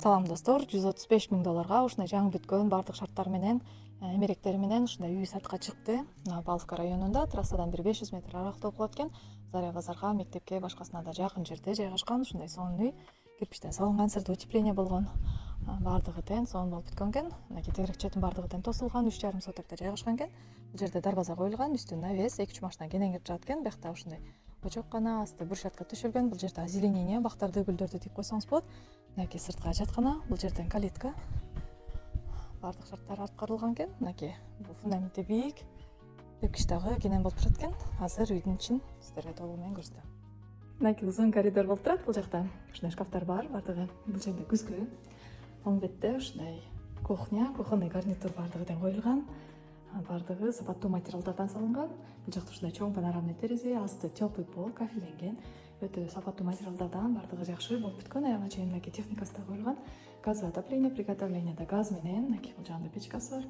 Салам достор, 135 000 долларга ушундай жаңы бүткөн бардык шарттар менен эмеректери менен ушундай үй сатка чыкты. Баловка районунда трассадан бир 500 метр аракта болот экен. Заря базарга, мектепке, башкасына да жакын жерде жайгашкан ушундай сонун үй. Кирпичтен салынган, сырты утепление болгон. Бардыгы тең сонун болуп бүткөн экен. Мынакей тегерек четин бардыгы тең тосулган, 3,5 сотокто жайгашкан экен. Бул жерде дарбаза коюлган, үстү навес, 2-3 машина кенен кирип жатат экен. Биякта ушундай очок гана, асты брусчатка төшөлгөн. Бул жерде озеленение, бактарды, гүлдөрдү тип койсоңуз болот. Мынакей сыртка жаткана, бул жерден калитка. Бардык шарттар аткарылган экен. Мынакей бул фундаменти бийик, тепкич дагы кенен болуп турат экен. Азыр үйдүн ичин сиздерге толугу менен көрсөтөм. Мынакей узун коридор болуп турат. Бул жакта ушундай шкафтар бар, бардыгы. Бул жерде күзгү. Оң бетте ушундай кухня, кухонный гарнитур бардыгы тең коюлган. Бардыгы сапаттуу материалдардан салынган. Бул жакта ушундай чоң панорамный терезе, асты теплый пол, кафелленген. Өтө сапаттуу материалдардан бардыгы жакшы болуп бүткөн. Аягына чейин мынакей техникасы да коюлган. Газовое отопление, приготовление да газ менен. Мынакей бул жагында печкасы бар.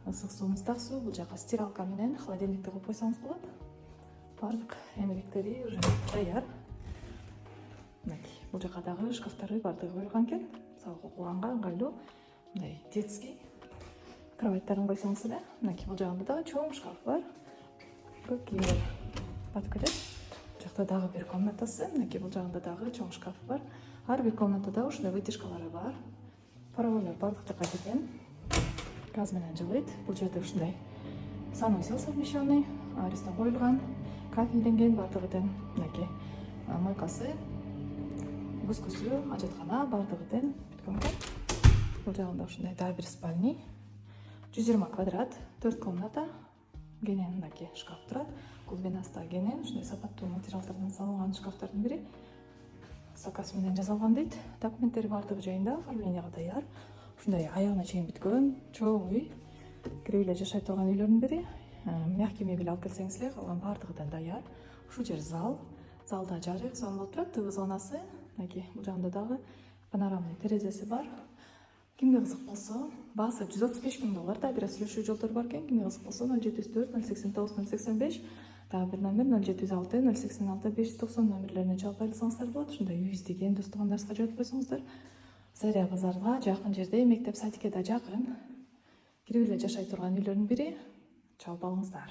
Ысык суу, муздак суу. Бул жака стиралка менен холодильникти коюп койсоңуз болот. Бардык эмелектери уже даяр. Мынакей бул жака дагы шкафтары бардыгы коюлган экен. Мисалга кууганга ыңгайлуу. Мындай детский кроваттарын койсоңуз эле. Мынакей бул жагында дагы чоң шкаф бар. Көп кийимдер батып кетет. Жакта дагы бир комнатасы. Мынакей бул жагында дагы чоң шкаф бар. Ар бир комнатада ушундай вытяжкалары бар. Паровойлор бардык жака кеткен. Газ менен жылыйт. Бул жерде ушундай санузел совмещенный, арестон коюлган, кафелленген бардыгы тең. Мынакей мойкасы, күзгүсү, ажаткана бардыгы тең бүткөн экен. Бул жагында ушундай дагы бир спальный. 120 квадрат, 4 комната. Кенен мынакей шкаф турат. Глубинасы да кенен, ушундай сапаттуу материалдардан салынган шкафтардын бири. Заказ менен жасалган дейт. Документтери бардыгы жайында, оформленияга даяр. Ушундай аягына чейин бүткөн чоң үй. Кирип эле жашай турган үйлөрдүн бири. Мягкий мебель алып келсеңиз эле, калган бардыгы да даяр. Ушул жер зал. Залда жарык сонун болуп турат, ТВ зонасы. Мынакей бул жагында дагы панорамный терезеси бар. Кимге кызык болсо, баасы 135 000 доллар. Да бир сүйлөшүү жолдору бар экен. Кимге кызык болсо 074 089 085 дагы бир номер 076 086 590 номерлерине чалып айрылсаңыздар болот. Ушундай үй издеген дос туугандарыңызга жооп койсоңуздар. Заря базарга жакын жерде, мектеп садикке да жакын. Кирип эле жашай турган үйлөрдүн бири. Чалып алыңыздар.